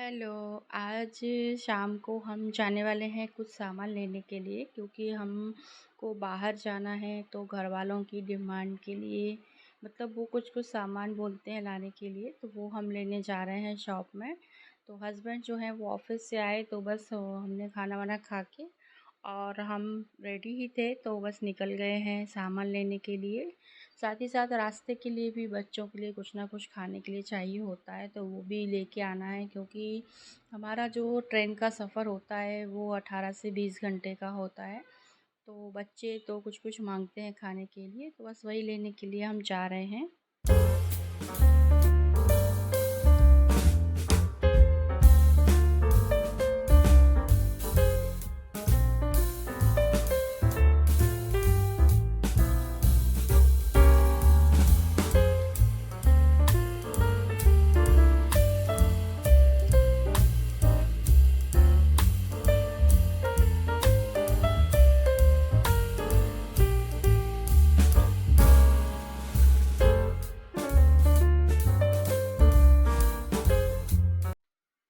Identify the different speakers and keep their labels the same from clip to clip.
Speaker 1: Hello. आज शाम को हम जाने वाले हैं कुछ सामान लेने के लिए, क्योंकि हमको बाहर जाना है तो घर वालों की डिमांड के लिए मतलब वो कुछ कुछ सामान बोलते हैं लाने के लिए, तो वो हम लेने जा रहे हैं शॉप में। तो हस्बैंड जो हैं वो ऑफिस से आए तो बस हमने खाना वाना खा के और हम रेडी ही थे तो बस निकल गए हैं सामान लेने के लिए। साथ ही साथ रास्ते के लिए भी बच्चों के लिए कुछ ना कुछ खाने के लिए चाहिए होता है, तो वो भी लेके आना है, क्योंकि हमारा जो ट्रेन का सफ़र होता है वो 18 से 20 घंटे का होता है। तो बच्चे तो कुछ कुछ मांगते हैं खाने के लिए, तो बस वही लेने के लिए हम जा रहे हैं।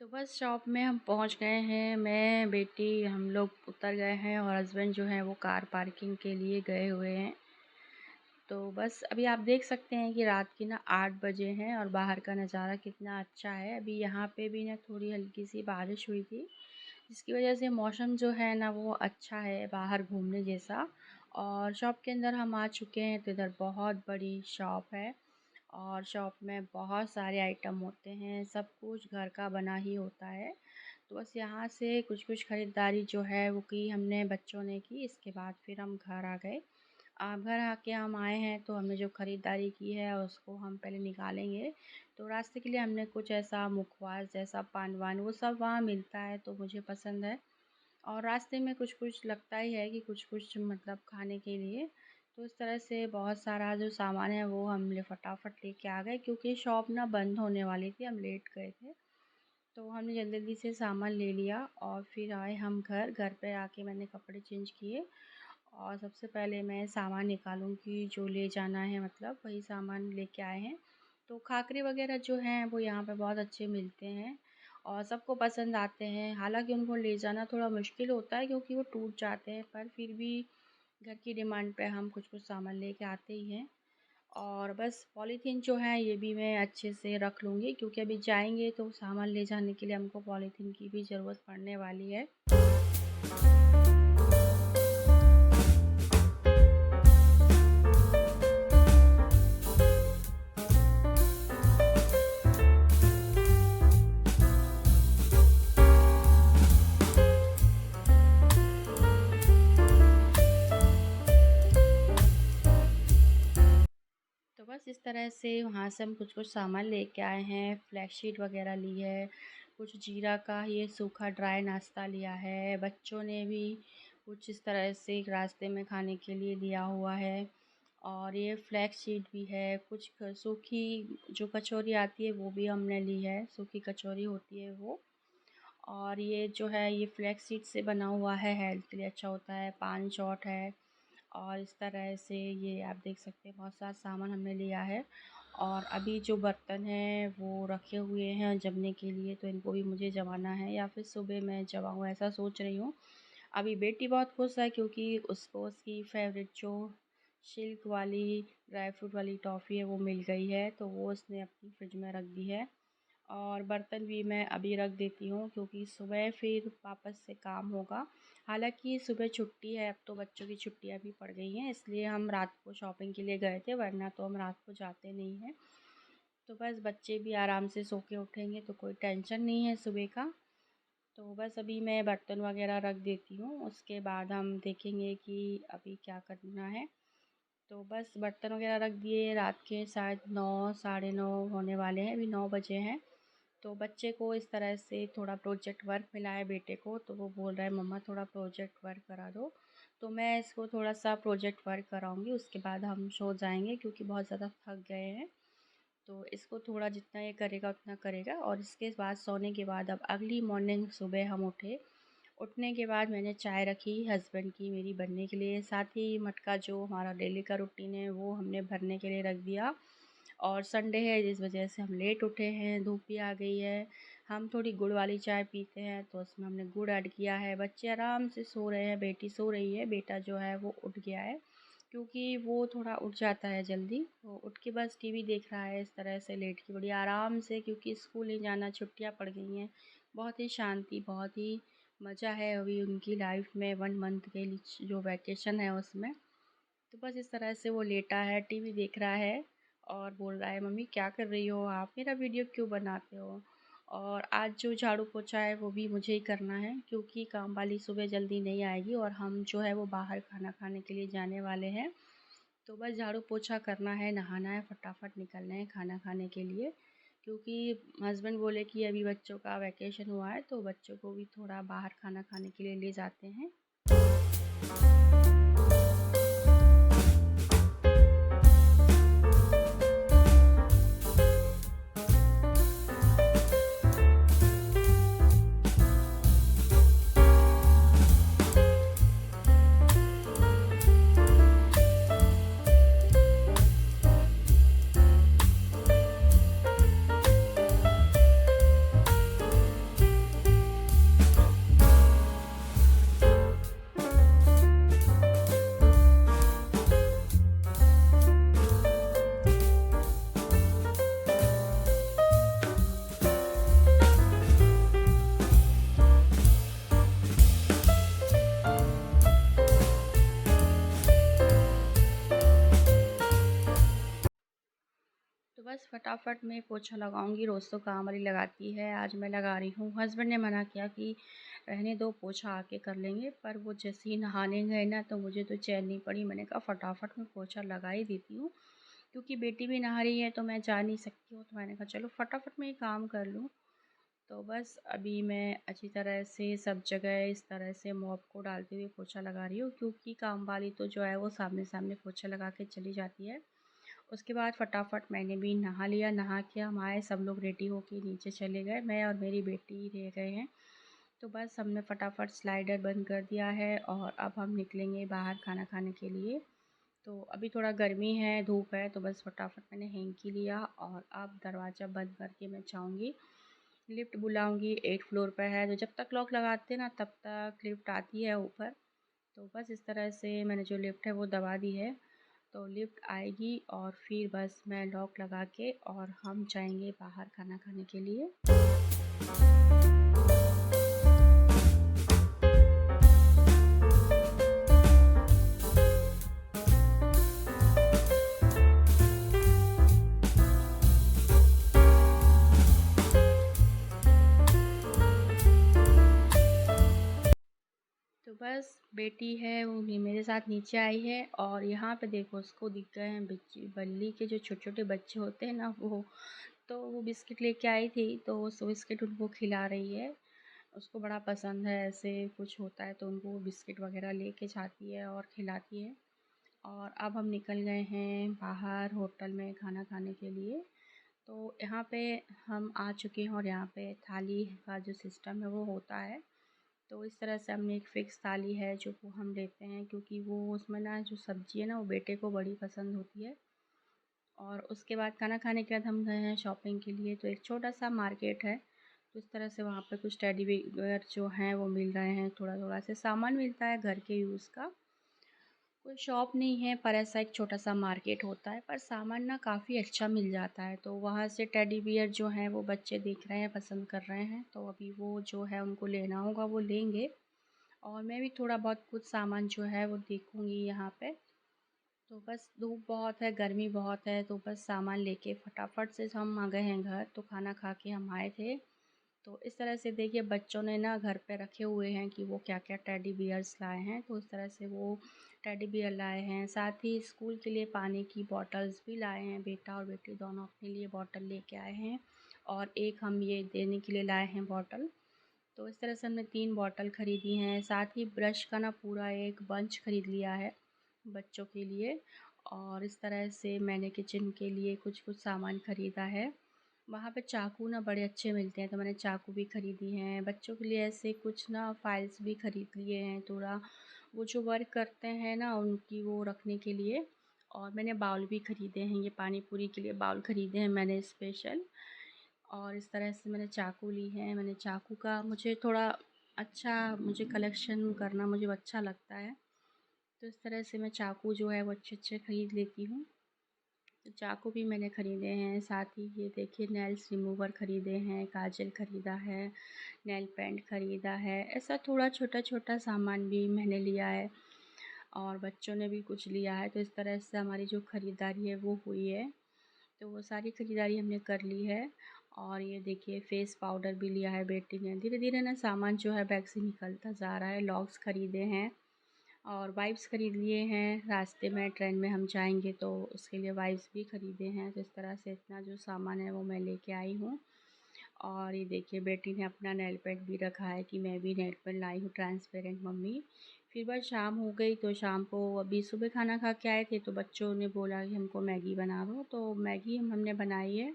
Speaker 1: तो बस शॉप में हम पहुंच गए हैं, मैं बेटी हम लोग उतर गए हैं और हस्बैंड जो है वो कार पार्किंग के लिए गए हुए हैं। तो बस अभी आप देख सकते हैं कि रात की ना 8 बजे हैं और बाहर का नज़ारा कितना अच्छा है। अभी यहाँ पे भी ना थोड़ी हल्की सी बारिश हुई थी, जिसकी वजह से मौसम जो है ना वो अच्छा है बाहर घूमने जैसा। और शॉप के अंदर हम आ चुके हैं, तो इधर बहुत बड़ी शॉप है और शॉप में बहुत सारे आइटम होते हैं, सब कुछ घर का बना ही होता है। तो बस यहाँ से कुछ कुछ ख़रीदारी जो है वो की हमने, बच्चों ने की। इसके बाद फिर हम घर आ गए। घर आके हम आए हैं तो हमने जो ख़रीदारी की है उसको हम पहले निकालेंगे। तो रास्ते के लिए हमने कुछ ऐसा मुखवास जैसा पान वान वो सब वहाँ मिलता है, तो मुझे पसंद है। और रास्ते में कुछ कुछ लगता ही है कि कुछ कुछ मतलब खाने के लिए। तो इस तरह से बहुत सारा जो सामान है वो हमने फटाफट लेके आ गए, क्योंकि शॉप ना बंद होने वाली थी, हम लेट गए थे। तो हमने जल्दी जल्दी से सामान ले लिया और फिर आए हम घर। घर पे आके मैंने कपड़े चेंज किए और सबसे पहले मैं सामान निकालूंगी जो ले जाना है, मतलब वही सामान लेके आए हैं। तो खाकरे वगैरह जो हैं वो यहाँ पे बहुत अच्छे मिलते हैं और सबको पसंद आते हैं। हालांकि उनको ले जाना थोड़ा मुश्किल होता है क्योंकि वो टूट जाते हैं, पर फिर भी घर की डिमांड पे हम कुछ कुछ सामान लेके आते ही हैं। और बस पॉलीथीन जो है ये भी मैं अच्छे से रख लूँगी, क्योंकि अभी जाएंगे तो सामान ले जाने के लिए हमको पॉलीथीन की भी ज़रूरत पड़ने वाली है। तो बस इस तरह से वहाँ से हम कुछ कुछ सामान लेके आए हैं। फ्लैक्स शीट वगैरह ली है, कुछ जीरा का ये सूखा ड्राई नाश्ता लिया है। बच्चों ने भी कुछ इस तरह से रास्ते में खाने के लिए लिया हुआ है। और ये फ्लैक्स शीट भी है, कुछ सूखी जो कचौरी आती है वो भी हमने ली है, सूखी कचौरी होती है वो। और ये जो है ये फ्लैक्स सीड से बना हुआ है, हेल्थ के लिए अच्छा होता है। पान शॉट है और इस तरह से ये आप देख सकते हैं बहुत सारा सामान हमने लिया है। और अभी जो बर्तन हैं वो रखे हुए हैं जमने के लिए, तो इनको भी मुझे जमाना है या फिर सुबह मैं जमाऊँ, ऐसा सोच रही हूँ। अभी बेटी बहुत खुश है क्योंकि उसको उसकी फेवरेट जो सिल्क वाली ड्राई फ्रूट वाली टॉफ़ी है वो मिल गई है, तो वो उसने अपनी फ्रिज में रख दी है। और बर्तन भी मैं अभी रख देती हूँ क्योंकि सुबह फिर वापस से काम होगा। हालांकि सुबह छुट्टी है, अब तो बच्चों की छुट्टियां भी पड़ गई हैं, इसलिए हम रात को शॉपिंग के लिए गए थे, वरना तो हम रात को जाते नहीं हैं। तो बस बच्चे भी आराम से सो के उठेंगे तो कोई टेंशन नहीं है सुबह का। तो बस अभी मैं बर्तन वगैरह रख देती हूँ, उसके बाद हम देखेंगे कि अभी क्या करना है। तो बस बर्तन वगैरह रख दिए। रात के शायद 9 साढ़े 9 होने वाले हैं, अभी 9 बजे हैं। तो बच्चे को इस तरह से थोड़ा प्रोजेक्ट वर्क मिला है बेटे को, तो वो बोल रहा है मम्मा थोड़ा प्रोजेक्ट वर्क करा दो। तो मैं इसको थोड़ा सा प्रोजेक्ट वर्क कराऊंगी, उसके बाद हम सो जाएंगे क्योंकि बहुत ज़्यादा थक गए हैं। तो इसको थोड़ा जितना ये करेगा उतना करेगा और इसके बाद सोने के बाद अब अगली मॉर्निंग सुबह हम उठे। उठने के बाद मैंने चाय रखी हस्बैंड की मेरी बनने के लिए, साथ ही मटका जो हमारा डेली का रूटीन है वो हमने भरने के लिए रख दिया। और संडे है जिस वजह से हम लेट उठे हैं, धूप भी आ गई है। हम थोड़ी गुड़ वाली चाय पीते हैं तो उसमें हमने गुड़ ऐड किया है। बच्चे आराम से सो रहे हैं, बेटी सो रही है, बेटा जो है वो उठ गया है क्योंकि वो थोड़ा उठ जाता है जल्दी, तो उठ के बस टीवी देख रहा है इस तरह से लेट के बढ़िया आराम से, क्योंकि स्कूल नहीं जाना, छुट्टियां पड़ गई हैं। बहुत ही शांति, बहुत ही मज़ा है अभी उनकी लाइफ में 1 मंथ के लिए जो वैकेशन है उसमें। तो बस इस तरह से वो लेटा है, टीवी देख रहा है और बोल रहा है मम्मी क्या कर रही हो आप, मेरा वीडियो क्यों बनाते हो। और आज जो झाड़ू पोछा है वो भी मुझे ही करना है क्योंकि काम वाली सुबह जल्दी नहीं आएगी और हम जो है वो बाहर खाना खाने के लिए जाने वाले हैं। तो बस झाड़ू पोछा करना है, नहाना है, फटाफट निकलना है खाना खाने के लिए, क्योंकि हस्बैंड बोले कि अभी बच्चों का वैकेशन हुआ है तो बच्चों को भी थोड़ा बाहर खाना खाने के लिए ले जाते हैं। तो बस फटाफट मैं पोछा लगाऊंगी, रोज़ तो काम वाली लगाती है, आज मैं लगा रही हूँ। हस्बैंड ने मना किया कि रहने दो, पोछा आके कर लेंगे, पर वो जैसे ही नहाने गए ना तो मुझे तो चैन नहीं पड़ी। मैंने कहा फटाफट मैं पोछा लगा ही देती हूँ, क्योंकि बेटी भी नहा रही है तो मैं जा नहीं सकती हूँ, तो मैंने कहा चलो फटाफट मैं ये काम कर लूँ। तो बस अभी मैं अच्छी तरह से सब जगह इस तरह से मॉप को डालते हुए पोछा लगा रही हूँ, क्योंकि काम वाली तो जो है वो सामने सामने पोछा लगा के चली जाती है। उसके बाद फटाफट मैंने भी नहा लिया, नहा के हम आए, सब लोग रेडी होके नीचे चले गए, मैं और मेरी बेटी ही रह गए हैं। तो बस हमने फटाफट स्लाइडर बंद कर दिया है और अब हम निकलेंगे बाहर खाना खाने के लिए। तो अभी थोड़ा गर्मी है, धूप है, तो बस फटाफट मैंने हेंकी लिया और अब दरवाज़ा बंद करके मैं जाऊँगी, लिफ्ट बुलाऊँगी। 8 फ्लोर पे है, तो जब तक लॉक लगाते ना तब तक लिफ्ट आती है ऊपर। तो बस इस तरह से मैंने जो लिफ्ट है वो दबा दी है, तो लिफ्ट आएगी और फिर बस मैं लॉक लगा के और हम जाएंगे बाहर खाना खाने के लिए। तो बस बेटी है वो भी मेरे साथ नीचे आई है और यहाँ पे देखो उसको दिख गए हैं बिच्ची बल्ली के जो छोटे छोटे बच्चे होते हैं ना वो, तो वो बिस्किट लेके आई थी तो उस बिस्किट उनको खिला रही है। उसको बड़ा पसंद है, ऐसे कुछ होता है तो उनको बिस्किट वगैरह लेके जाती है और खिलाती है। और अब हम निकल गए हैं बाहर होटल में खाना खाने के लिए। तो यहाँ पे हम आ चुके हैं और यहाँ पे थाली का जो सिस्टम है वो होता है। तो इस तरह से हमने एक फ़िक्स थाली है जो वो हम लेते हैं, क्योंकि वो उसमें ना जो सब्ज़ी है ना वो बेटे को बड़ी पसंद होती है। और उसके बाद खाना खाने के बाद हम गए हैं शॉपिंग के लिए, तो एक छोटा सा मार्केट है। तो इस तरह से वहाँ पे कुछ टेडी बियर जो हैं वो मिल रहे हैं, थोड़ा थोड़ा से सामान मिलता है घर के यूज़ का। कोई शॉप नहीं है पर ऐसा एक छोटा सा मार्केट होता है, पर सामान ना काफ़ी अच्छा मिल जाता है। तो वहाँ से टेडी बियर जो हैं वो बच्चे देख रहे हैं, पसंद कर रहे हैं, तो अभी वो जो है उनको लेना होगा वो लेंगे। और मैं भी थोड़ा बहुत कुछ सामान जो है वो देखूँगी यहाँ पे। तो बस धूप बहुत है, गर्मी बहुत है, तो बस सामान लेके फटाफट से हम आ गए हैं घर। तो खाना खा के हम आए थे। तो इस तरह से देखिए बच्चों ने ना घर पे रखे हुए हैं कि वो क्या क्या टेडी बियर्स लाए हैं, तो इस तरह से वो टेडी बियर लाए हैं। साथ ही स्कूल के लिए पानी की बॉटल्स भी लाए हैं, बेटा और बेटी दोनों अपने लिए बॉटल लेके आए हैं और एक हम ये देने के लिए लाए हैं बॉटल। तो इस तरह से हमने 3 बॉटल ख़रीदी हैं। साथ ही ब्रश का ना पूरा एक बंच ख़रीद लिया है बच्चों के लिए। और इस तरह से मैंने किचन के लिए कुछ कुछ सामान ख़रीदा है। वहाँ पे चाकू ना बड़े अच्छे मिलते हैं, तो मैंने चाकू भी ख़रीदी हैं। बच्चों के लिए ऐसे कुछ ना फाइल्स भी ख़रीद लिए हैं, थोड़ा वो जो वर्क करते हैं ना उनकी वो रखने के लिए। और मैंने बाउल भी ख़रीदे हैं, ये पानी पूरी के लिए बाउल ख़रीदे हैं मैंने स्पेशल। और इस तरह से मैंने चाकू ली है। मैंने चाकू का मुझे थोड़ा अच्छा, मुझे कलेक्शन करना मुझे अच्छा लगता है, तो इस तरह से मैं चाकू जो है वो अच्छे ख़रीद लेती हूँ। तो चाकू भी मैंने ख़रीदे हैं। साथ ही ये देखिए नेल्स रिमूवर ख़रीदे हैं, काजल ख़रीदा है, नेल पेंट ख़रीदा है। ऐसा थोड़ा छोटा-छोटा सामान भी मैंने लिया है और बच्चों ने भी कुछ लिया है। तो इस तरह से हमारी जो ख़रीदारी है वो हुई है। तो वो सारी ख़रीदारी हमने कर ली है। और ये देखिए फेस पाउडर भी लिया है बेटी ने। धीरे-धीरे ना सामान जो है बैग से निकलता जा रहा है। लॉक्स ख़रीदे हैं और वाइप्स ख़रीद लिए हैं। रास्ते में ट्रेन में हम जाएंगे तो उसके लिए वाइप्स भी ख़रीदे हैं। तो इस तरह से इतना जो सामान है वो मैं लेके आई हूँ। और ये देखिए बेटी ने अपना नेल पेंट भी रखा है कि मैं भी नेल पेंट लाई हूँ ट्रांसपेरेंट मम्मी। फिर बस शाम हो गई तो शाम को अभी सुबह खाना खा के आए थे तो बच्चों ने बोला कि हमको मैगी बना दो, तो मैगी हमने बनाई है।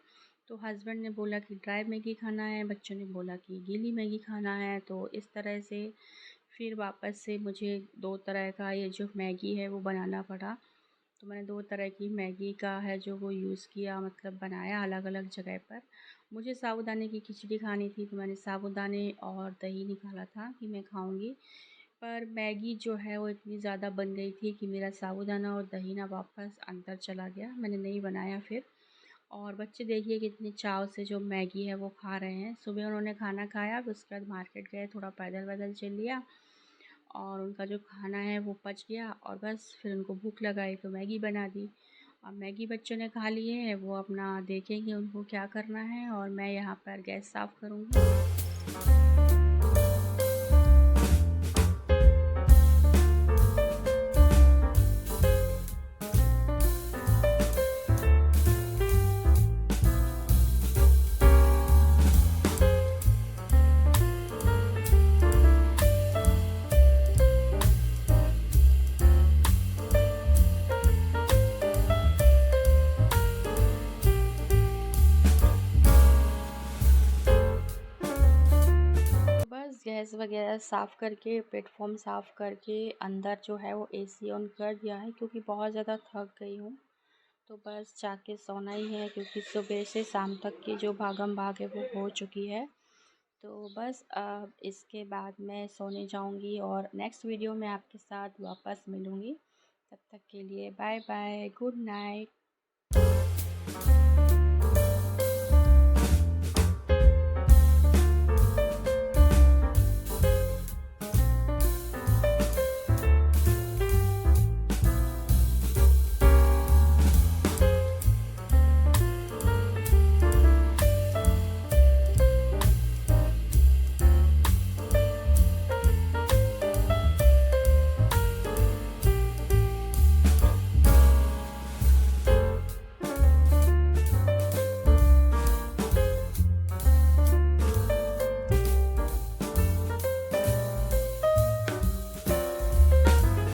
Speaker 1: तो हस्बैंड ने बोला कि ड्राई मैगी खाना है, बच्चों ने बोला कि गीली मैगी खाना है। तो इस तरह से फिर वापस से मुझे 2 तरह का ये जो मैगी है वो बनाना पड़ा। तो मैंने 2 तरह की मैगी का है जो वो यूज़ किया, मतलब बनाया अलग-अलग जगह पर। मुझे साबूदाने की खिचड़ी खानी थी तो मैंने साबूदाने और दही निकाला था कि मैं खाऊँगी। पर मैगी जो है वो इतनी ज़्यादा बन गई थी कि मेरा साबूदाना और दही ना वापस अंदर चला गया, मैंने नहीं बनाया फिर। और बच्चे देखिए कितने चाव से जो मैगी है वो खा रहे हैं। सुबह उन्होंने खाना खाया, फिर उसके बाद मार्केट गए, थोड़ा पैदल-वैदल चल लिया और उनका जो खाना है वो पच गया और बस फिर उनको भूख लगाई तो मैगी बना दी। अब मैगी बच्चों ने खा लिए है, वो अपना देखेंगे उनको क्या करना है और मैं यहाँ पर गैस साफ़ करूँगी। तो बस गैस वगैरह साफ़ करके, प्लेटफॉर्म साफ़ करके, अंदर जो है वो एसी ऑन कर दिया है क्योंकि बहुत ज़्यादा थक गई हूँ। तो बस जाके सोना ही है क्योंकि सुबह से शाम तक की जो भागम भाग है वो हो चुकी है। तो बस अब इसके बाद मैं सोने जाऊंगी और नेक्स्ट वीडियो में आपके साथ वापस मिलूँगी। तब तक के लिए बाय बाय, गुड नाइट।